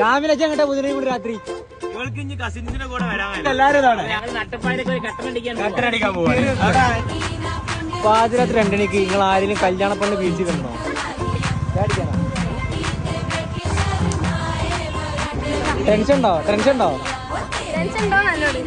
രാവിലെ അങ്ങോട്ടാ ബുധനെ കൂടി രാത്രി കസിൻസിന്റെ കൂടെ വരാൻ എല്ലാരും കട്ടനടിക്കാൻ പോവാ. പാതിരാത്രി 2 മണിക്ക് നിങ്ങൾ ആരെങ്കിലും കല്യാണ പണ്ട് ബീച്ചിൽ കണ്ടോ? ടെൻഷൻ ഉണ്ടോ? ടെൻഷൻ ഉണ്ടോ? ടെൻഷൻ ഉണ്ടോ നല്ലോണം